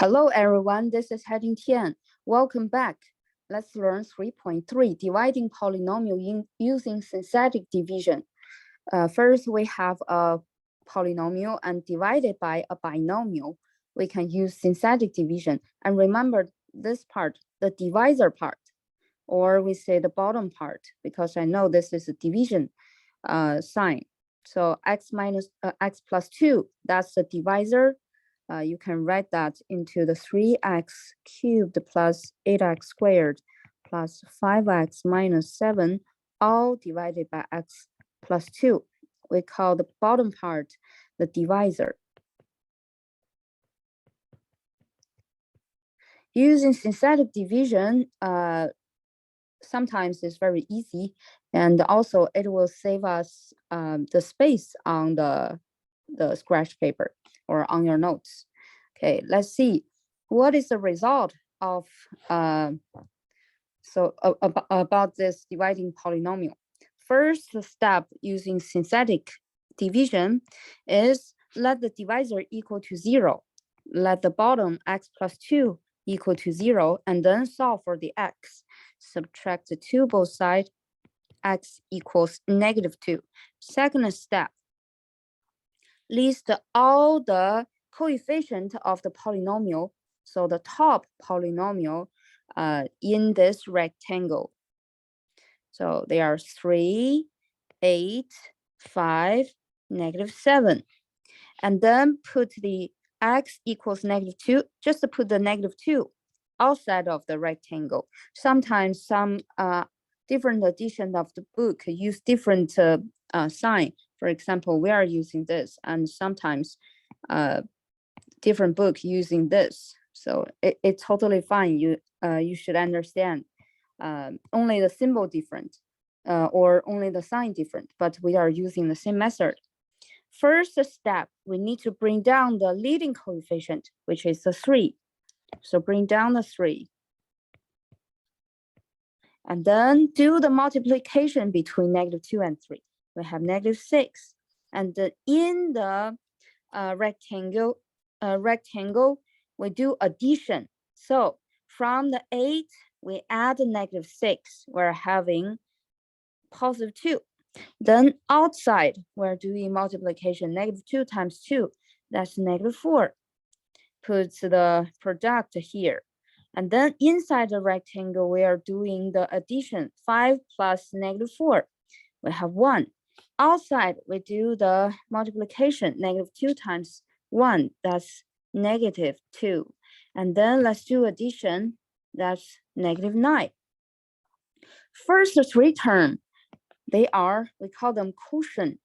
Hello everyone, this is Heading Tian. Welcome back. Let's learn 3.3, dividing polynomial using synthetic division. First, we have a polynomial and divided by a binomial. We can use synthetic division. And remember this part, the divisor part, or we say the bottom part, because I know this is a division sign. So x plus 2, that's the divisor. You can write that into the 3x cubed plus 8x squared plus 5x minus 7, all divided by x plus 2. We call the bottom part the divisor. Using synthetic division, sometimes it's very easy, and also it will save us the space on the scratch paper or on your notes. Okay, let's see what is the result of about this dividing polynomial. First step using synthetic division is let the divisor equal to 0, let the bottom x plus 2 equal to 0, and then solve for the x. Subtract the 2 both sides, x equals -2. Second step, list all the coefficient of the polynomial, so the top polynomial in this rectangle. So they are 3, 8, 5, -7. And then put the x equals -2, just to put the -2 outside of the rectangle. Sometimes some different edition of the book use different sign. For example, we are using this, and sometimes different book using this. So it's totally fine. You should understand only the symbol different or only the sign different, but we are using the same method. First step, we need to bring down the leading coefficient, which is the 3. So bring down the 3. And then do the multiplication between -2 and 3. We have -6. And in the rectangle, we do addition. So from the 8, we add the -6. We're having +2. Then outside, we're doing multiplication. -2 times 2, that's -4. Put the product here. And then inside the rectangle, we are doing the addition. 5 plus -4, we have 1. Outside, we do the multiplication. -2 times 1, that's -2. And then let's do addition, that's -9. First 3 terms, we call them quotient.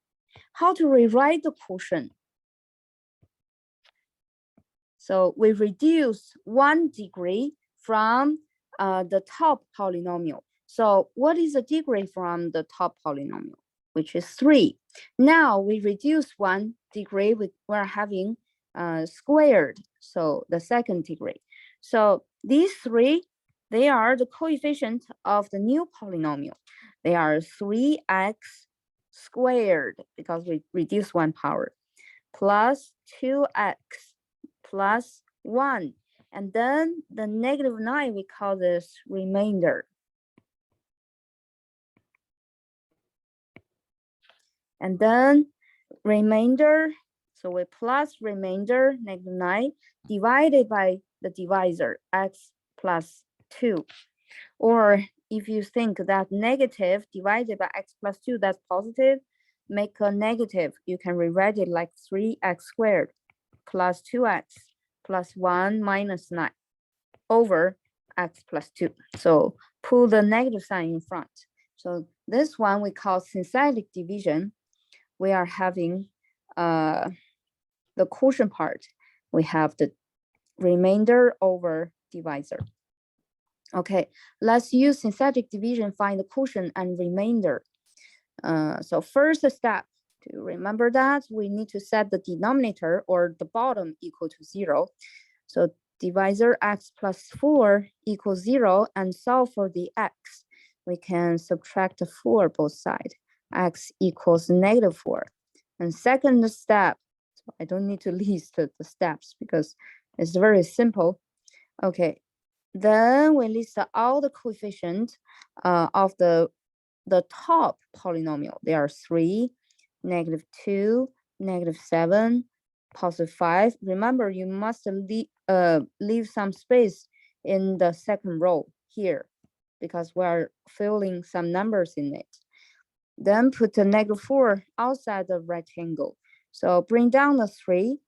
How to rewrite the quotient? So we reduce 1 degree from the top polynomial. So what is the degree from the top polynomial, which is 3? Now we reduce 1 degree, we're having squared, so the second degree. So these 3, they are the coefficient of the new polynomial. They are 3x squared, because we reduce 1 power, plus 2x plus 1. And then the -9, we call this remainder. And then remainder, so we plus remainder, -9, divided by the divisor, x plus 2. Or if you think that negative divided by x plus 2, that's positive, make a negative. You can rewrite it like 3x squared plus 2x plus 1 minus 9 over x plus 2. So pull the negative sign in front. So this one we call synthetic division. We are having the quotient part. We have the remainder over divisor. Okay, let's use synthetic division, find the quotient and remainder. So first step, to remember that we need to set the denominator or the bottom equal to 0. So divisor x plus 4 equals 0 and solve for the x. We can subtract 4 both sides. X equals -4. And second step, so I don't need to list the steps because It's very simple. Okay, then we list all the coefficients of the top polynomial. There are 3, -2, -7, +5. Remember, you must leave some space in the second row here because we're filling some numbers in it. Then put the -4 outside the rectangle. So bring down the 3.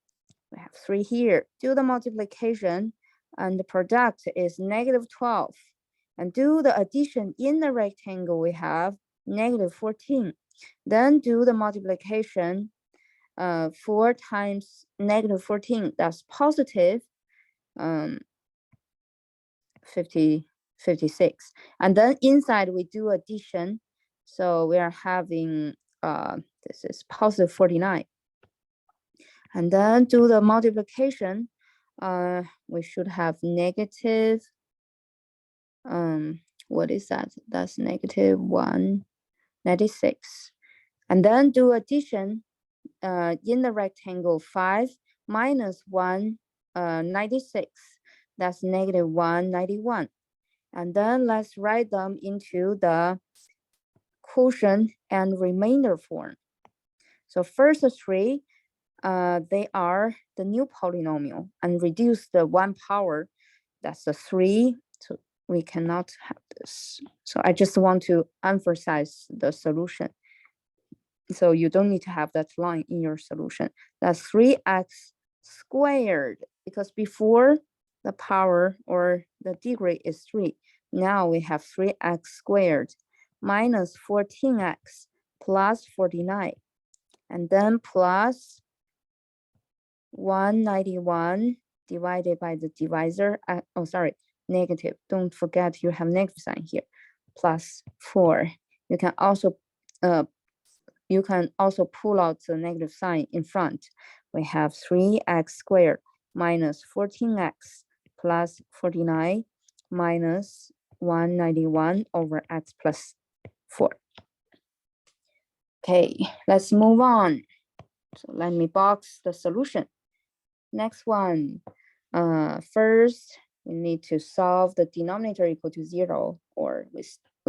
We have 3 here. Do the multiplication, and the product is -12. And do the addition in the rectangle, we have -14. Then do the multiplication, 4 times -14, that's positive 56. And then inside we do addition. So we are having, this is positive 49. And then do the multiplication. We should have negative, what is that? That's -196. And then do addition in the rectangle. 5 minus 196. That's -191. And then let's write them into the quotient and remainder form. So first 3, they are the new polynomial, and reduce the 1 power. That's the 3. So we cannot have this. So I just want to emphasize the solution. So you don't need to have that line in your solution. That's 3x squared, because before the power or the degree is 3. Now we have 3x squared minus 14x plus 49, and then plus 191 divided by the divisor. Negative. Don't forget you have negative sign here. Plus 4. You can also pull out the negative sign in front. We have 3x squared minus 14x plus 49 minus 191 over x plus 4. Okay, let's move on. So let me box the solution. Next one. First, we need to solve the denominator equal to 0, or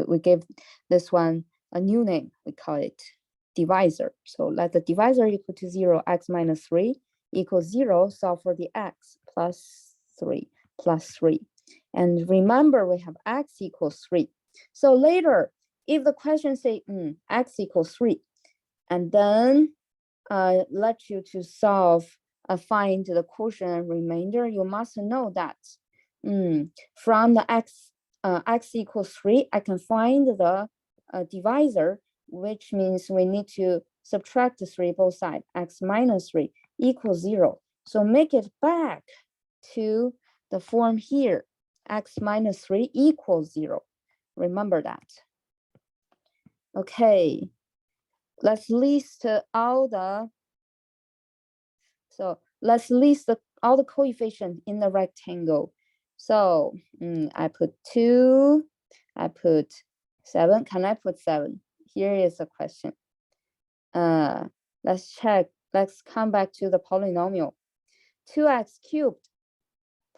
we give this one a new name. We call it divisor. So let the divisor equal to 0, x minus 3 equals 0. Solve for the x plus 3 plus 3. And remember, we have x equals 3. So later, if the question say x equals 3, and then let you to solve, find the quotient and remainder, you must know that from the x equals 3, I can find the divisor, which means we need to subtract 3 both sides. X minus 3 equals 0. So make it back to the form here. X minus 3 equals 0. Remember that. Okay, let's list all the all the coefficients in the rectangle. So I put 2, I put 7. Can I put 7? Here is a question. Let's check. Let's come back to the polynomial. 2x cubed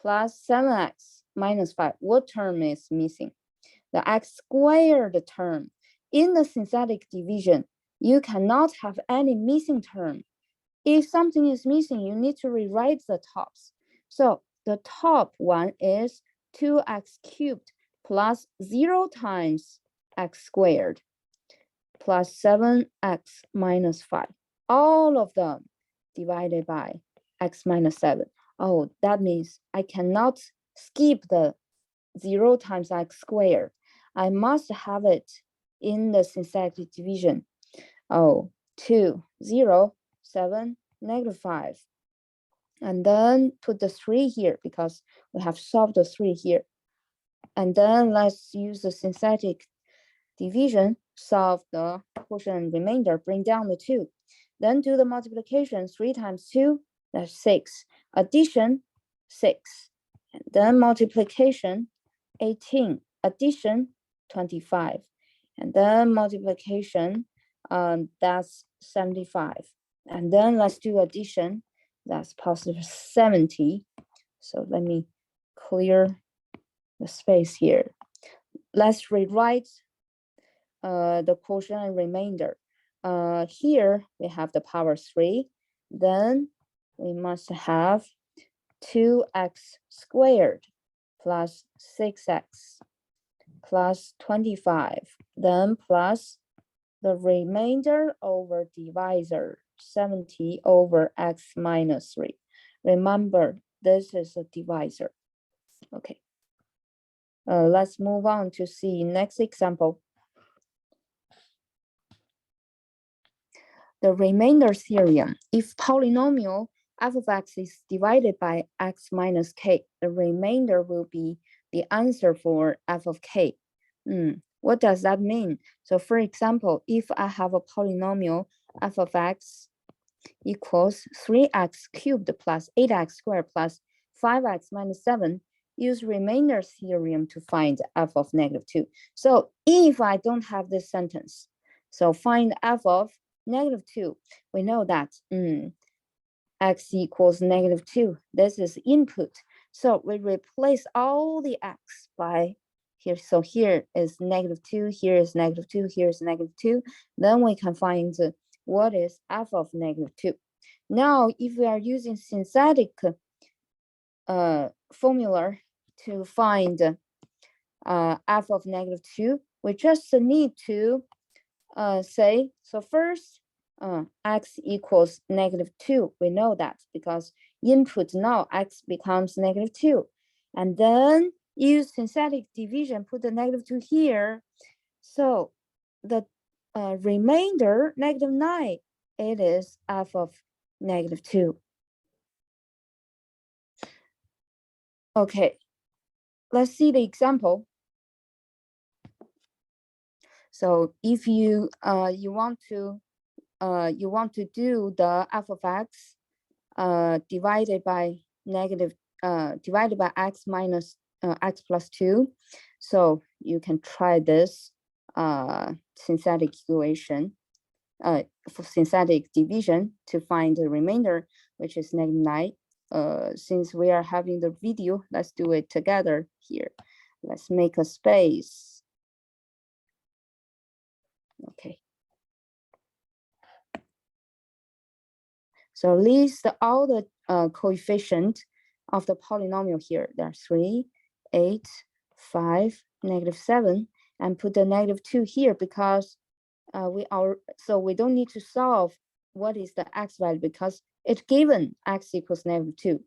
plus 7x minus 5. What term is missing? The x squared term. In the synthetic division, you cannot have any missing term. If something is missing, you need to rewrite the tops. So the top one is 2x cubed plus 0 times x squared plus 7x minus 5. All of them divided by x minus 7. Oh, that means I cannot skip the 0 times x squared. I must have it in the synthetic division. Oh, 2, 0, 7, -5. And then put the 3 here because we have solved the 3 here. And then let's use the synthetic division, solve the quotient and remainder, bring down the 2. Then do the multiplication. 3 times 2, that's 6. Addition, 6. And then multiplication, 18. Addition, 25. And then multiplication, that's 75. And then let's do addition. That's positive 70. So let me clear the space here. Let's rewrite the quotient and remainder. Here we have the power 3. Then we must have 2x squared plus 6x plus 25. Then plus the remainder over divisor, 70 over x minus 3. Remember, this is a divisor. Okay. Let's move on to see next example. The remainder theorem. If polynomial f of x is divided by x minus k, the remainder will be the answer for f of k. What does that mean? So for example, if I have a polynomial f of x equals 3x cubed plus 8x squared plus 5x minus 7, use remainder theorem to find f of -2. So if I don't have this sentence, so find f of -2, we know that x equals -2. This is input. So we replace all the x by here. So here is -2, here is -2, here is -2. Then we can find what is f of -2. Now, if we are using synthetic formula to find f of -2, we just need to say, so first, x equals -2. We know that because input now x becomes -2. And then use synthetic division, put the -2 here. So the remainder, -9, it is f of -2. Okay, let's see the example. So if you want to do the f of x divided by x minus x plus 2, so you can try this synthetic equation for synthetic division to find the remainder, which is -9. Since we are having the video, let's do it together here. Let's make a space. Okay. So list all the coefficient of the polynomial here. There are 3, 8, 5, -7, and put the -2 here because we don't need to solve what is the x value because it's given x equals -2.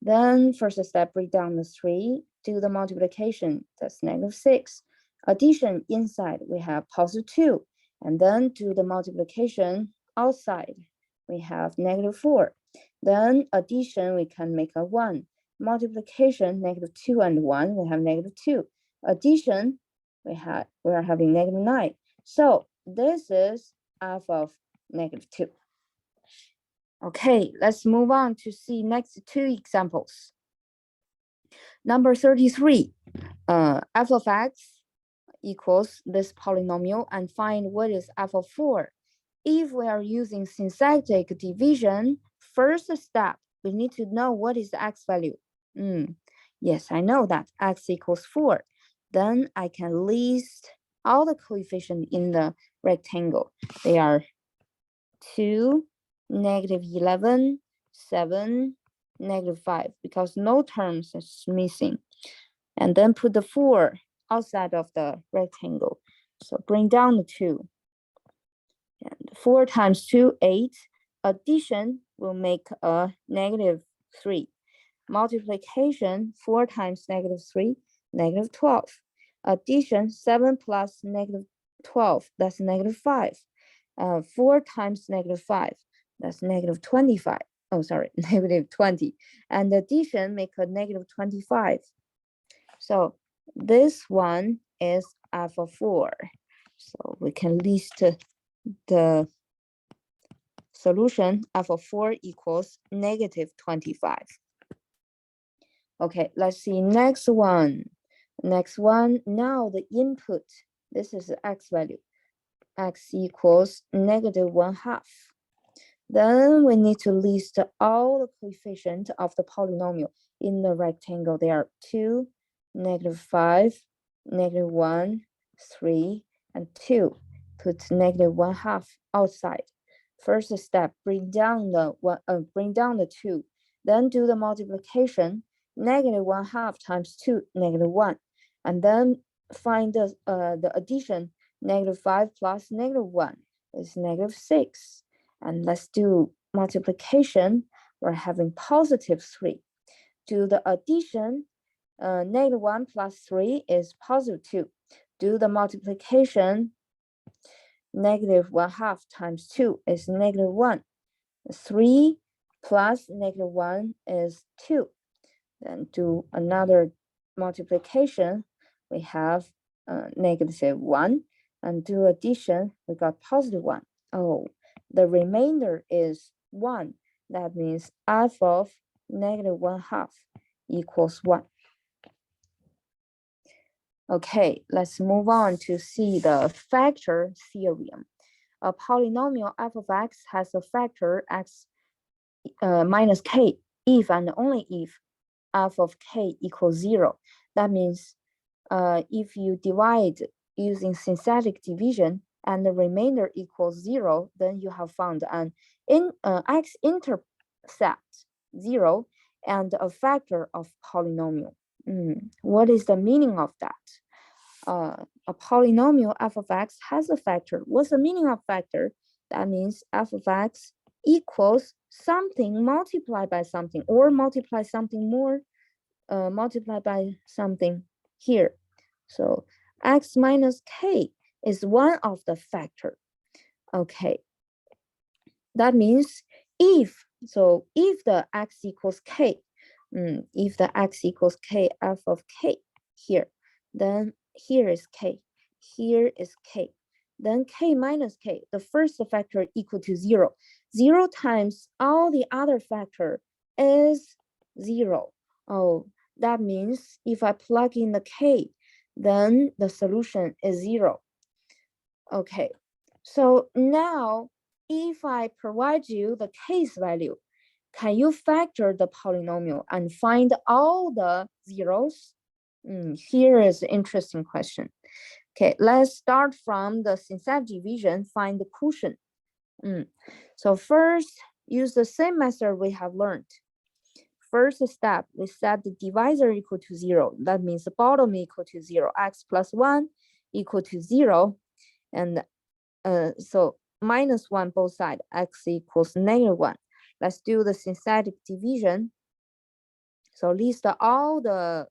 Then first step, break down the 3, do the multiplication, that's -6. Addition inside, we have +2, and then do the multiplication outside, we have -4. Then addition, we can make a 1. Multiplication, -2 and 1, we have -2. Addition, we are having -9. So this is f of -2. Okay, let's move on to see next 2 examples. Number 33, f of x equals this polynomial and find what is f of 4. If we are using synthetic division, first step, we need to know what is the x value. Yes, I know that x equals 4. Then I can list all the coefficients in the rectangle. They are 2, -11, 7, -5, because no terms is missing. And then put the 4 outside of the rectangle. So bring down the 2. And 4 times 2, 8. Addition will make a -3. Multiplication, 4 times -3, -12. Addition, 7 plus -12, that's -5. 4 times -5, that's -25. Oh, sorry, -20. And addition make a -25. So this one is f of 4. So we can list the solution. F of 4 equals -25. Okay, let's see next one. Next one, now the input, this is the x value. X equals -1/2. Then we need to list all the coefficients of the polynomial in the rectangle. There are 2, -5, -1, 3, and 2. Put -1/2 outside. First step, bring down the 2. Then do the multiplication. -1/2 times 2, -1. And then find the addition. -5 plus -1 is -6. And let's do multiplication. We're having +3. Do the addition. -1 plus 3 is +2. Do the multiplication. -1/2 times 2 is -1. 3 plus -1 is 2. Then do another multiplication. We have -1. And do addition, we got +1. Oh, the remainder is 1. That means f of -1/2 equals 1. Okay, let's move on to see the factor theorem. A polynomial f of x has a factor x minus k if and only if f of k equals 0. That means if you divide using synthetic division and the remainder equals 0, then you have found an x-intercept 0 and a factor of polynomial. What is the meaning of that? A polynomial f of x has a factor. What's the meaning of factor? That means f of x equals something multiplied by something, or multiply something more, multiplied by something here. So x minus k is one of the factor. Okay, that means if the x equals k, if the x equals k, f of k here, then here is k, here is k, then k minus k, the first factor equal to 0. 0 times all the other factor is 0. Oh, that means if I plug in the k, then the solution is 0. Okay, so now if I provide you the k's value, can you factor the polynomial and find all the zeros? Here is an interesting question. Okay, let's start from the synthetic division, find the quotient. So first, use the same method we have learned. First step, we set the divisor equal to 0. That means the bottom equal to 0. X plus 1 equal to 0. And so -1 both sides, x equals -1. Let's do the synthetic division. So list all the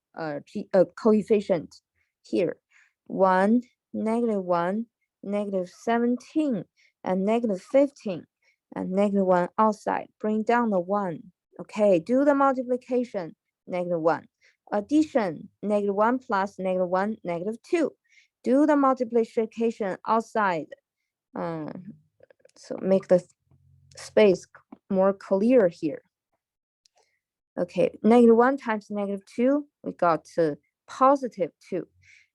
coefficients here. 1, -1, -17, and -15, and -1 outside. Bring down the 1. Okay, do the multiplication, -1. Addition, -1 plus -1, -2. Do the multiplication outside. So make the space more clear here. Okay, -1 times -2, we got +2.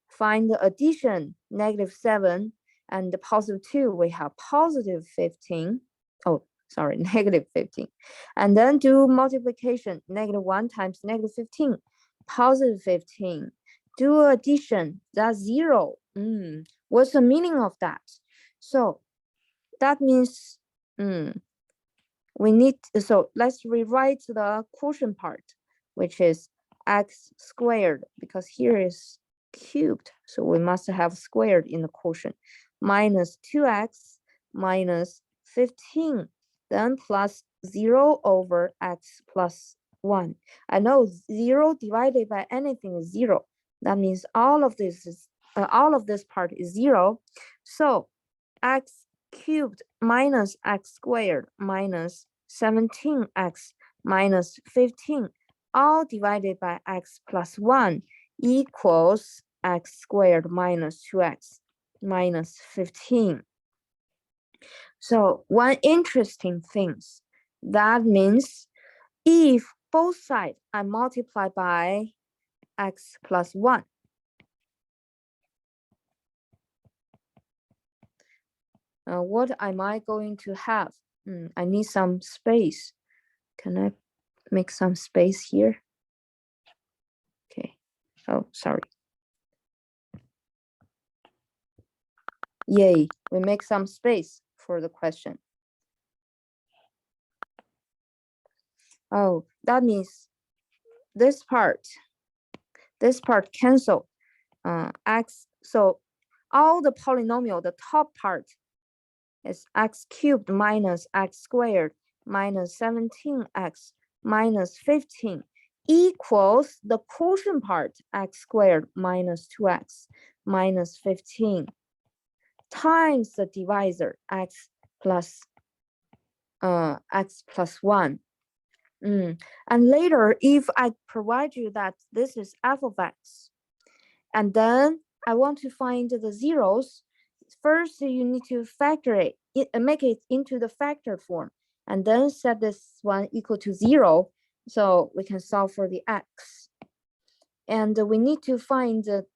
Find the addition, -7, and the +2, we have +15. Oh, sorry, -15. And then do multiplication, -1 times -15, +15. Do addition, that's 0. What's the meaning of that? So that means we need, so let's rewrite the quotient part, which is x squared, because here is cubed, so we must have squared in the quotient, minus 2x minus 15, then plus 0 over x plus 1. I know 0 divided by anything is 0. That means all of this part is 0. So x cubed minus x squared minus 17x minus 15, all divided by x plus 1 equals x squared minus 2x minus 15. So one interesting thing, that means if both sides are multiplied by x plus 1, what am I going to have? I need some space. Can I make some space here? Okay. Oh, sorry. Yay, we make some space for the question. Oh, that means this part cancel. X, so all the polynomial, the top part is x cubed minus x squared minus 17x minus 15 equals the quotient part x squared minus 2x minus 15 times the divisor x plus 1. And later, if I provide you that this is f of x, and then I want to find the zeros, first you need to factor it, make it into the factored form, and then set this one equal to 0, so we can solve for the x. And we need to find the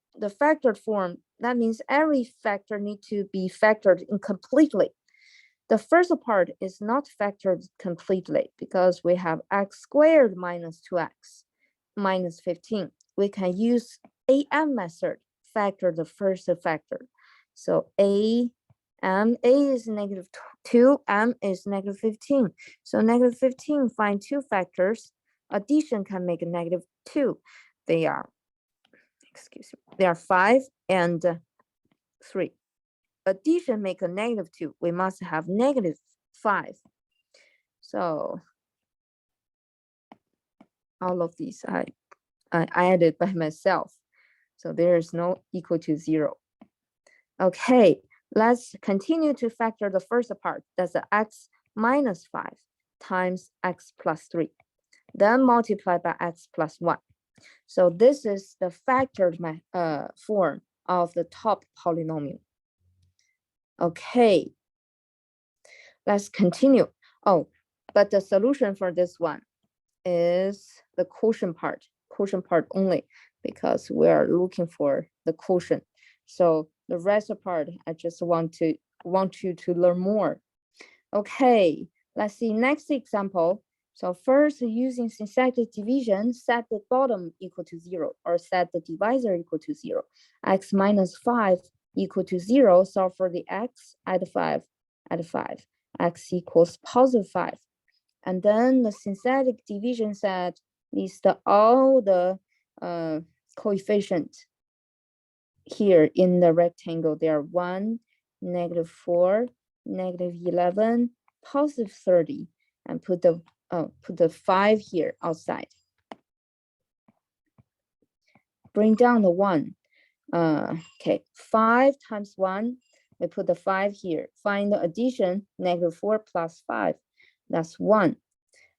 factored form. That means every factor needs to be factored in completely. The first part is not factored completely because we have x squared minus 2x minus 15. We can use AM method, factor the first factor. So A is negative 2, M is negative 15. So negative 15, find two factors. Addition can make a negative 2. They are, they are 5 and 3. Addition make a negative 2. We must have negative 5. So all of these I added by myself. So there is no equal to 0. Okay, let's continue to factor the first part. That's the x minus 5 times x plus 3. Then multiply by x plus 1. So this is the factored form of the top polynomial. Okay, let's continue. Oh, but the solution for this one is the quotient part only, because we are looking for the quotient. So the rest of the part, I just want you to learn more. Okay, let's see next example. So first, using synthetic division, set the bottom equal to 0, or set the divisor equal to 0. X minus 5 equal to 0, solve for the x, add 5, x equals positive 5. And then the synthetic division set list all the coefficients here in the rectangle. There are 1, negative 4, negative 11, positive 30, and put the 5 here outside. Bring down the 1. Okay, 5 times 1, we put the 5 here. Find the addition, negative 4 plus 5, that's 1.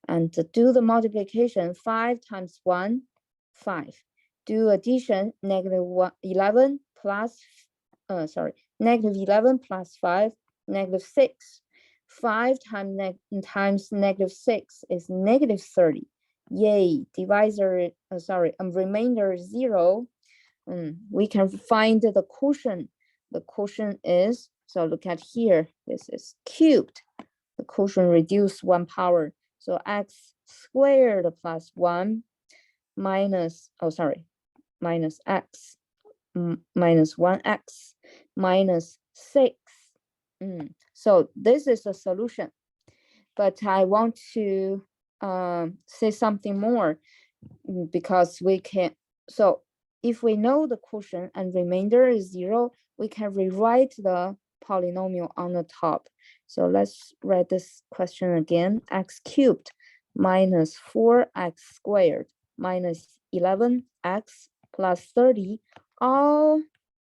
And to do the multiplication, 5 times 1, 5. Do addition, negative 11 plus, negative 11 plus 5, negative 6. 5 times negative 6 is negative 30. Yay, divisor, remainder is 0. We can find the quotient. The quotient is, so look at here, this is cubed. The quotient reduced 1 power. So x squared plus 1 minus x minus 1x minus 6. So this is a solution. But I want to say something more, because we can, so if we know the quotient and remainder is 0, we can rewrite the polynomial on the top. So let's write this question again. X cubed minus 4x squared minus 11x plus 30, all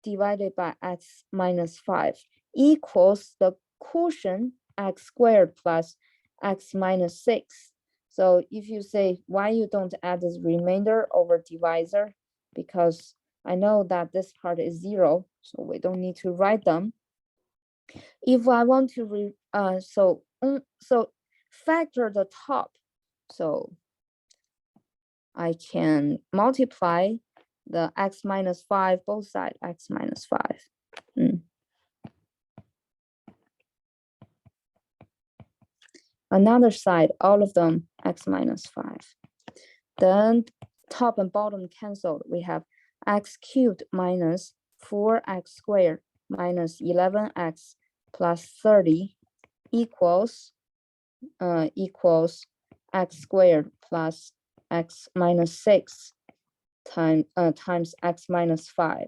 divided by x minus 5 equals the quotient x squared plus x minus 6. So if you say why you don't add this remainder over divisor, because I know that this part is 0, so we don't need to write them. If I want to so factor the top, so I can multiply the x minus 5 both sides, x minus 5. Another side, all of them x minus 5. Then top and bottom canceled. We have x cubed minus 4x squared minus 11x plus 30 equals x squared plus x minus 6 times x minus 5.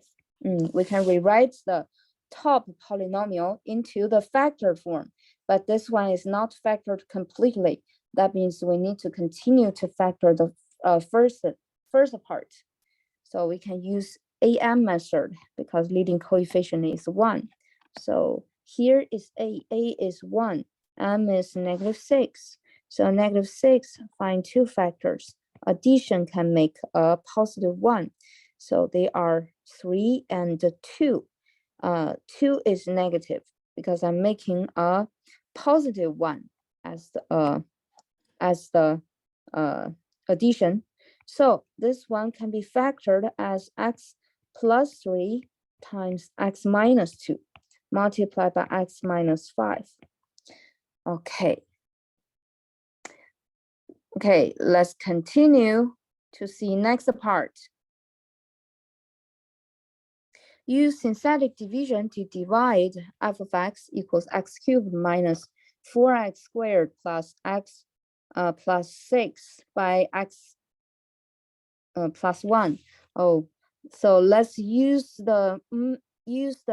We can rewrite the top polynomial into the factored form, but this one is not factored completely. That means we need to continue to factor the first part. So we can use AM method because leading coefficient is 1. So here is A is 1, M is -6. So -6, find two factors. Addition can make a +1. So they are 3 and 2. 2 is negative because I'm making a +1 as the addition. So this one can be factored as x plus 3 times x minus 2 multiplied by x minus 5. Okay, let's continue to see next part. Use synthetic division to divide f of x equals x cubed minus 4x squared plus x plus 6 by x plus 1. Oh, so let's use the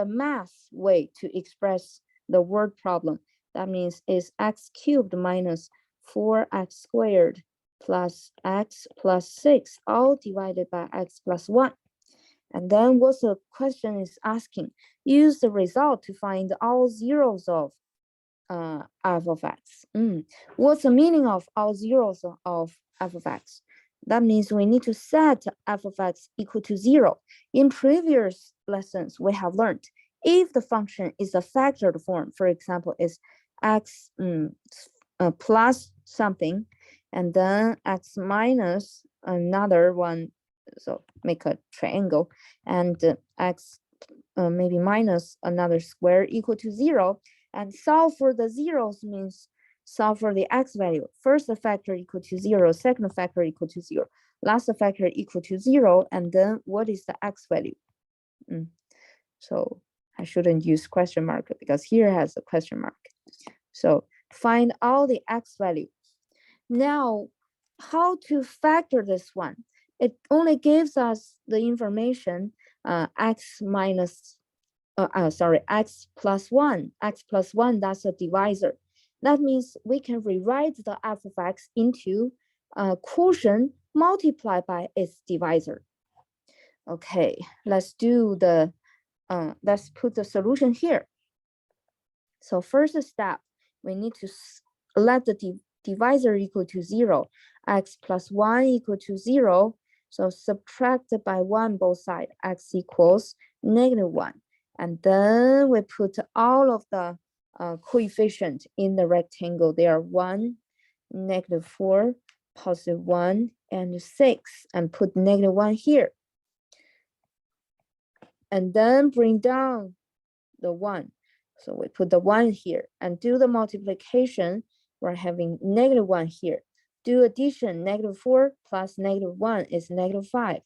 math way to express the word problem. That means is x cubed minus 4x squared plus x plus 6 all divided by x plus 1. And then what the question is asking, use the result to find all zeros of f of x. What's the meaning of all zeros of f of x? That means we need to set f of x equal to 0. In previous lessons, we have learned if the function is a factored form, for example, is x plus something, and then x minus another one, so make a triangle, and x maybe minus another square equal to 0, and solve for the zeros means solve for the x value. First factor equal to 0, second factor equal to 0, last factor equal to 0, and then what is the x value? So I shouldn't use question mark because here has a question mark. So find all the x value. Now, how to factor this one? It only gives us the information x plus 1. X plus 1, that's a divisor. That means we can rewrite the f of x into quotient multiplied by its divisor. Okay, let's do the, let's put the solution here. So first step, we need to let the divisor equal to 0, x plus 1 equal to 0. So subtract by 1 both sides, x equals -1. And then we put all of the coefficient in the rectangle. They are 1, -4, +1, and 6, and put -1 here. And then bring down the 1. So we put the 1 here and do the multiplication. We're having -1 here. Do addition, -4 plus -1 is -5.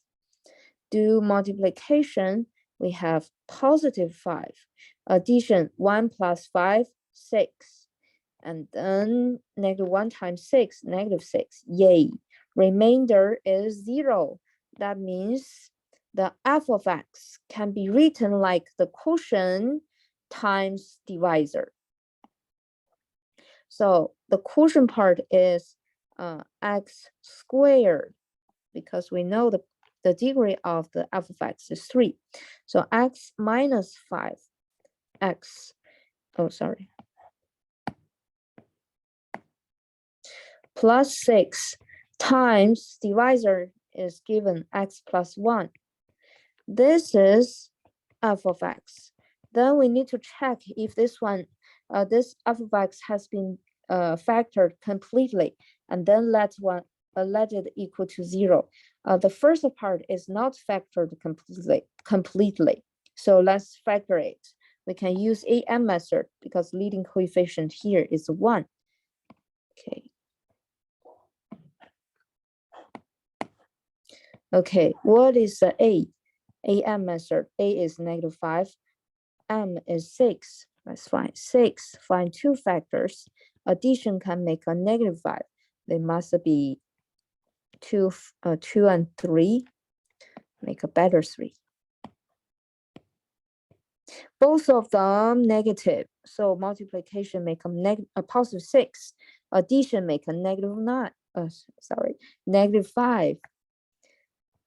Do multiplication, we have +5. Addition, 1 plus 5, 6. And then -1 times 6, -6. Yay. Remainder is 0. That means the f of x can be written like the quotient times divisor. So the quotient part is x squared, because we know the degree of the f of x is 3. So x minus 5, x, plus 6 times divisor is given x plus 1. This is f of x. Then we need to check if this one, this f of x has been factored completely, and then let it equal to 0. The first part is not factored completely. So let's factor it. We can use AM method because leading coefficient here is 1. Okay. Okay, what is the AM method? A is -5, M is 6. Let's find 6. Find two factors. Addition can make a -5. They must be 2 and 3. Make a better 3. Both of them negative. So multiplication make a positive 6. Addition make a -9. -5.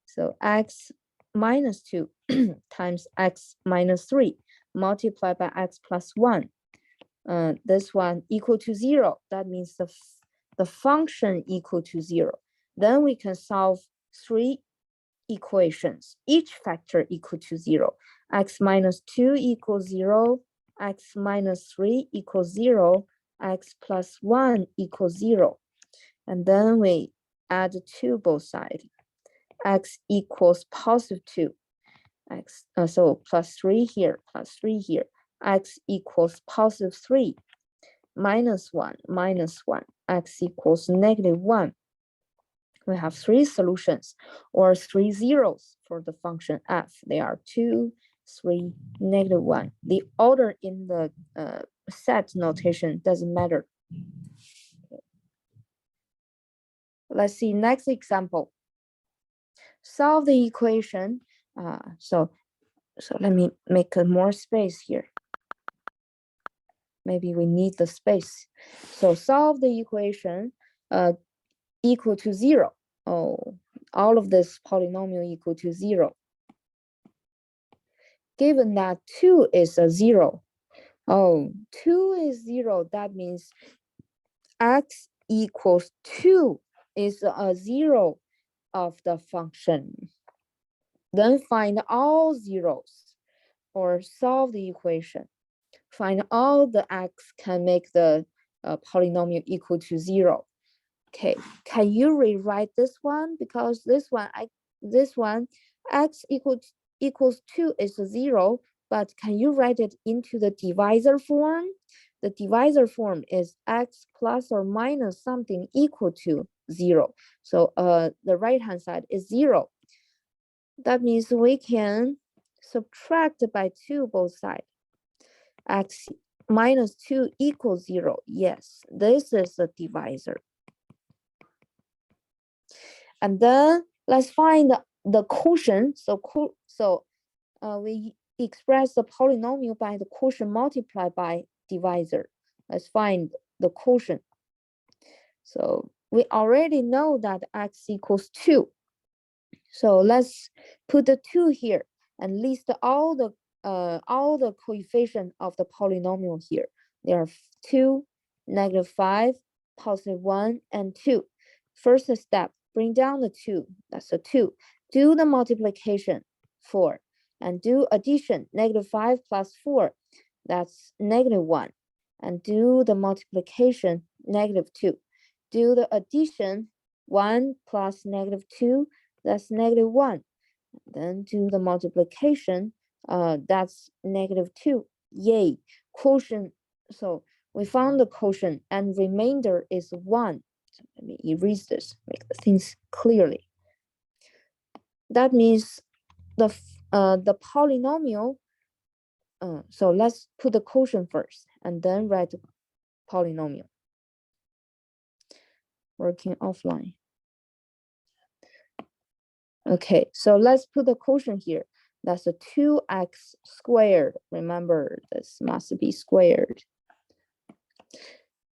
So x minus 2 times x minus 3 multiplied by x plus 1. This one equal to 0. That means the function equal to 0. Then we can solve 3 equations, each factor equal to 0. X minus 2 equals 0. X minus 3 equals 0. X plus 1 equals 0. And then we add 2 both sides. X equals positive 2. So plus 3 here, plus 3 here. X equals positive 3. Minus 1, minus 1. X equals -1. We have 3 solutions or 3 zeros for the function f. They are 2, 3, -1. The order in the set notation doesn't matter. Let's see next example. Solve the equation. So let me make more space here. Maybe we need the space. So solve the equation equal to 0. Oh, all of this polynomial equal to 0. Given that 2 is a 0. Oh, 2 is 0. That means x equals 2 is a 0 of the function. Then find all zeros or solve the equation. Find all the x can make the polynomial equal to 0. Okay, can you rewrite this one? Because this one x equals 2 is a 0, but can you write it into the divisor form? The divisor form is x plus or minus something equal to 0. So the right hand side is 0. That means we can subtract by 2 both sides. X minus 2 equals 0. Yes, this is a divisor. And then let's find the quotient. So we express the polynomial by the quotient multiplied by divisor. Let's find the quotient. So we already know that x equals 2. So let's put the 2 here and list all the coefficients of the polynomial here. There are 2, -5, +1, and 2. First step, bring down the 2. That's a 2. Do the multiplication, 4. And do addition, -5 plus 4. That's -1. And do the multiplication, -2. Do the addition, 1 plus -2. That's -1. Then do the multiplication. That's -2. Yay. Quotient. So we found the quotient and remainder is 1. So let me erase this, make the things clearly. That means the polynomial. So let's put the quotient first and then write the polynomial. Working offline. Okay, so let's put the quotient here. That's a 2x squared. Remember, this must be squared.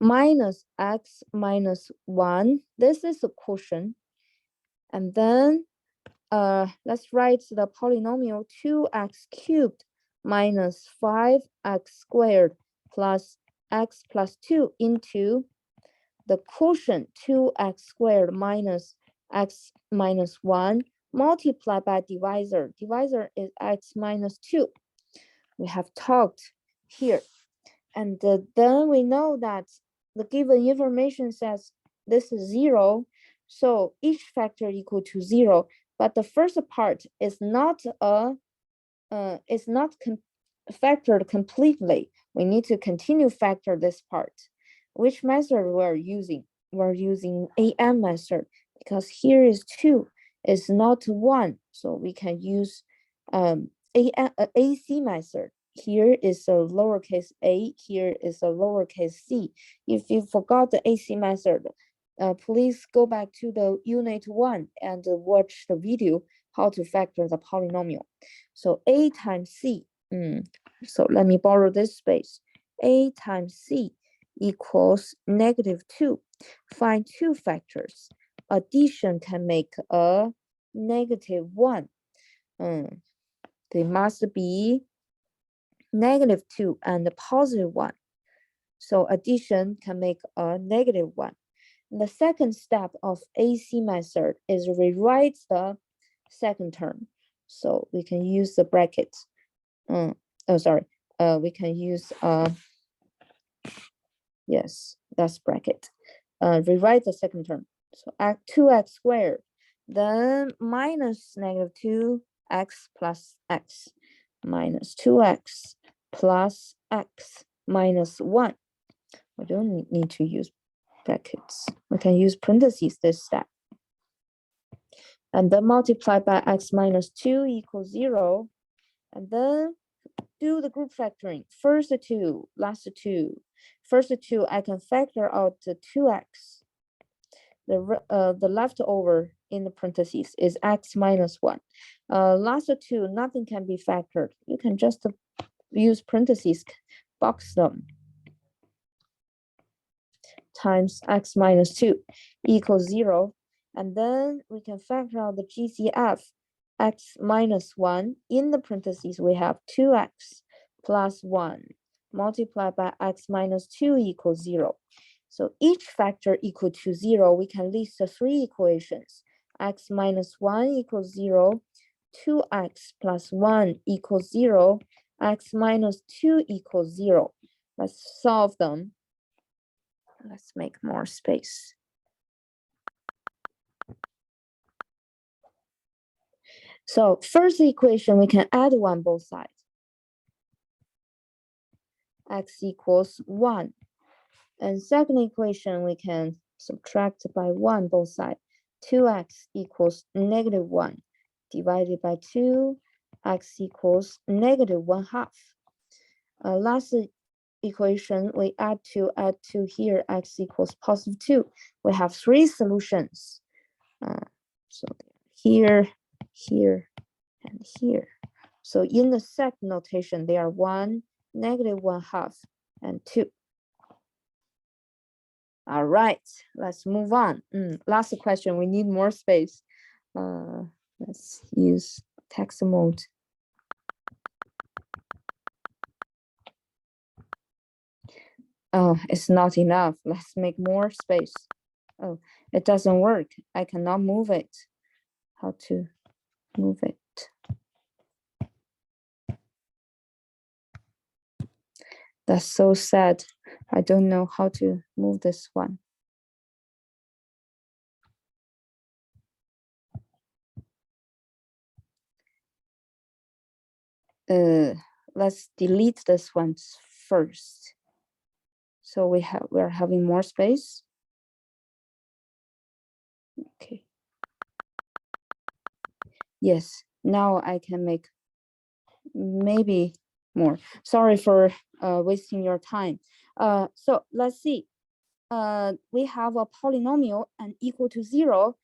Minus x minus 1. This is a quotient. And then let's write the polynomial 2x cubed minus 5x squared plus x plus 2 into the quotient 2x squared minus x minus 1 multiplied by divisor. Divisor is x minus 2. We have talked here. And then we know that the given information says this is 0. So each factor equal to 0. But the first part is not factored completely. We need to continue factor this part. which method we're using? We're using AM method because here is 2, it's not 1. So we can use AC method. Here is a lowercase a, here is a lowercase c. If you forgot the AC method, please go back to the unit 1 and watch the video how to factor the polynomial. So a times c, so let me borrow this space. A times c equals -2. Find 2 factors. Addition can make a -1. They must be -2 and +1. So addition can make a -1. The second step of AC method is rewrite the second term. So we can use the bracket. We can use yes, that's bracket. Rewrite the second term. So 2x squared, then minus -2x plus x, minus 2x plus x minus 1. We don't need to use brackets. We can use parentheses this step. And then multiply by x minus 2 equals 0. And then do the group factoring. First 2, last 2. First 2, I can factor out the 2x. The leftover in the parentheses is x minus 1. Last 2, nothing can be factored. You can just use parentheses, box them. Times x minus 2 equals 0. And then we can factor out the GCF, x minus 1. In the parentheses, we have 2x plus 1 multiplied by x minus 2 equals 0. So each factor equal to 0, we can list the 3 equations. X minus 1 equals 0, 2x plus 1 equals 0, x minus 2 equals 0. Let's solve them. Let's make more space. So first equation, we can add 1 both sides. X equals 1. And second equation, we can subtract by 1 both sides. 2x equals -1 divided by 2, x equals -1/2. Last equation, we add 2 here, x equals +2. We have 3 solutions. So here, here, and here. So in the sec notation, they are 1, -1/2, and 2. All right, let's move on. Last question, we need more space. Let's use text mode. Oh, it's not enough. Let's make more space. Oh, it doesn't work. I cannot move it. How to move it? That's so sad. I don't know how to move this one. Let's delete this one first. So we're having more space. Okay. Yes, now I can make maybe more. Sorry for wasting your time. So let's see. We have a polynomial and equal to 0,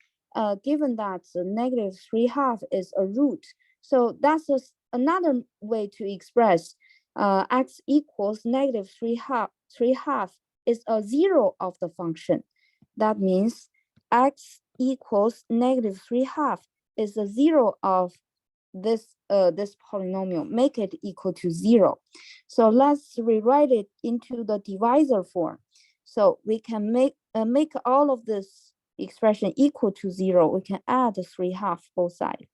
given that the -3/2 is a root. So that's another way to express x equals -3/2 is a 0 of the function. That means x equals -3/2 is a 0 of this polynomial. Make it equal to 0. So let's rewrite it into the divisor form. So we can make all of this expression equal to 0. We can add 3/2 both sides.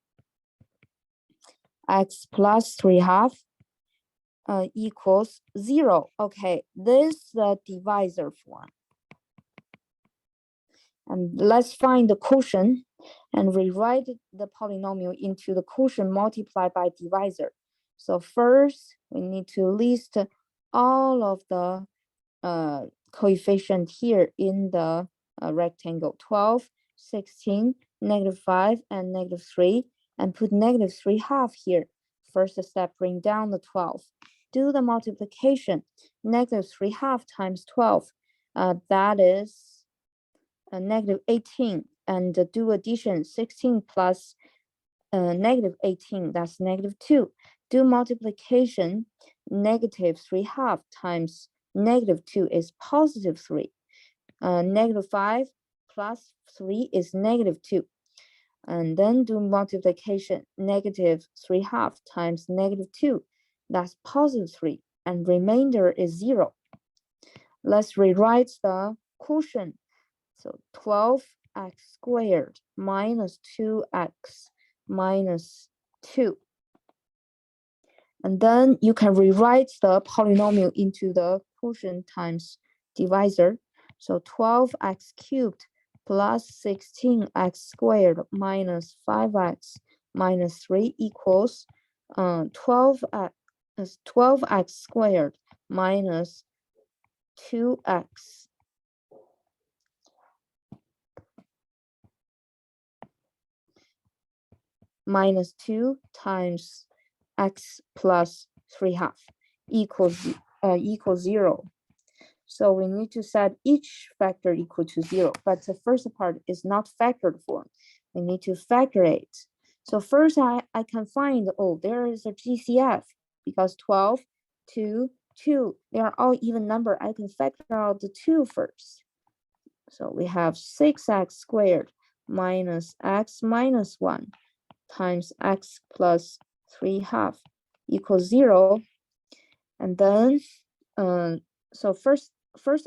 X plus 3/2 equals 0. Okay, this is the divisor form. And let's find the quotient and rewrite the polynomial into the quotient multiplied by divisor. So first, we need to list all of the coefficient here in the rectangle, 12, 16, -5, and -3, and put -3/2 here. First step, bring down the 12. Do the multiplication. -3/2 times 12, that is -18. And do addition, 16 plus -18, that's -2. Do multiplication, -3/2 times -2 is +3. -5 plus 3 is -2. And then do multiplication, -3/2 times -2, that's +3, and remainder is 0. Let's rewrite the quotient. So 12x squared minus 2x minus 2. And then you can rewrite the polynomial into the quotient times divisor. So 12x cubed plus 16x squared minus 5x minus 3 equals 12x squared minus 2x minus 2 times x plus 3/2 equals 0. So we need to set each factor equal to 0, but the first part is not factored form. We need to factor it. So first I can find, oh, there is a GCF because 12, 2, 2, they are all even number. I can factor out the 2 first. So we have 6x squared minus x minus 1 times x plus 3/2 equals 0. And then, so first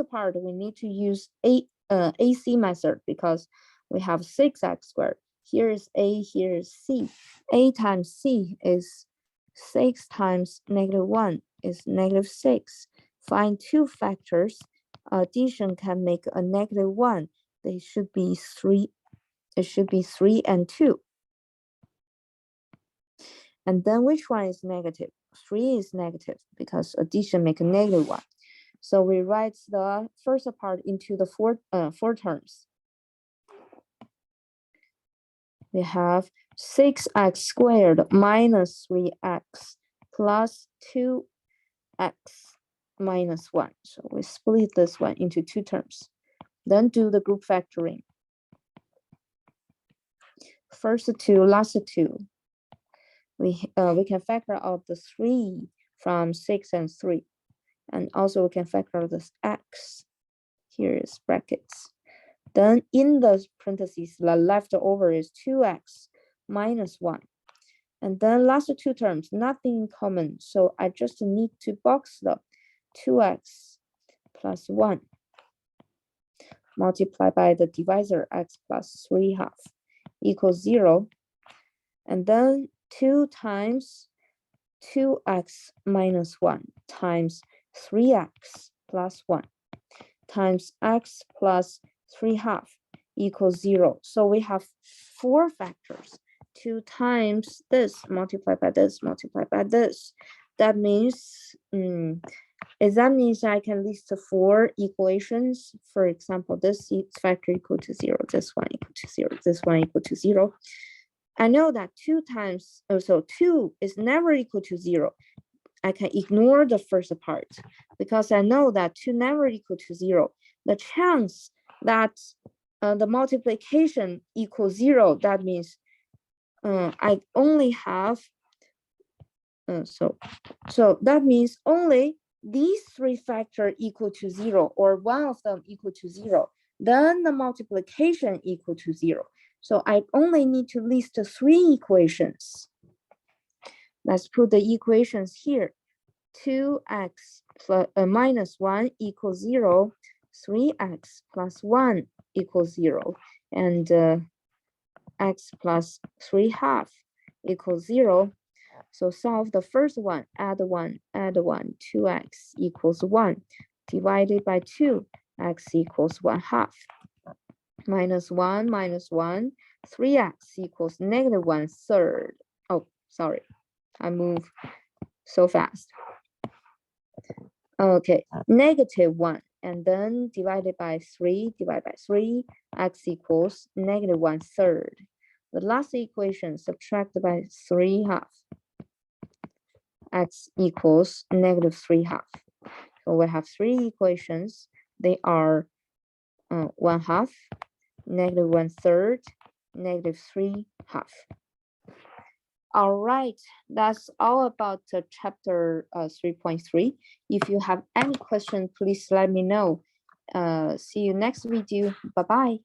part, we need to use AC method because we have 6x squared. Here is A, here is C. A times C is 6 times -1 is -6. Find 2 factors. Addition can make a -1. They should be 3. It should be 3 and 2. And then which one is negative? 3 is negative because addition make a -1. So we write the first part into the four terms. We have 6x squared minus 3x plus 2x minus 1. So we split this one into 2 terms. Then do the group factoring. First 2, last 2. We can factor out the 3 from 6 and 3. And also we can factor out this x. Here is brackets. Then in the parentheses, the leftover is 2x minus 1. And then last 2 terms, nothing in common. So I just need to box the 2x plus 1 multiplied by the divisor x plus 3/2 equals 0. And then 2 times 2x minus 1 times 3x plus 1 times x plus 3/2 equals 0. So we have 4 factors. 2 times this multiplied by this multiplied by this. That means I can list 4 equations. For example, this factor equal to 0, this one equal to 0, this one equal to 0. I know that 2 times, so 2 is never equal to 0. I can ignore the first part because I know that 2 never equal to 0. The chance that the multiplication equals 0, that means I only have, so that means only these 3 factors equal to 0 or one of them equal to 0. Then the multiplication equal to 0. So I only need to list 3 equations. Let's put the equations here. 2x plus, minus 1 equals 0. 3x plus 1 equals 0. And x plus 3/2 equals 0. So solve the first one, add 1, 2x equals 1. Divided by 2, x equals 1/2. Minus 1, 3x equals -1/3. Oh, sorry, I move so fast. Okay, -1 and then divided by 3, x equals -1/3. The last equation subtracted by 3/2, x equals -3/2. So we have three equations. They are 1/2, -1/3, -3/2. All right, that's all about chapter 3.3. If you have any question, please let me know. See you next video. Bye-bye.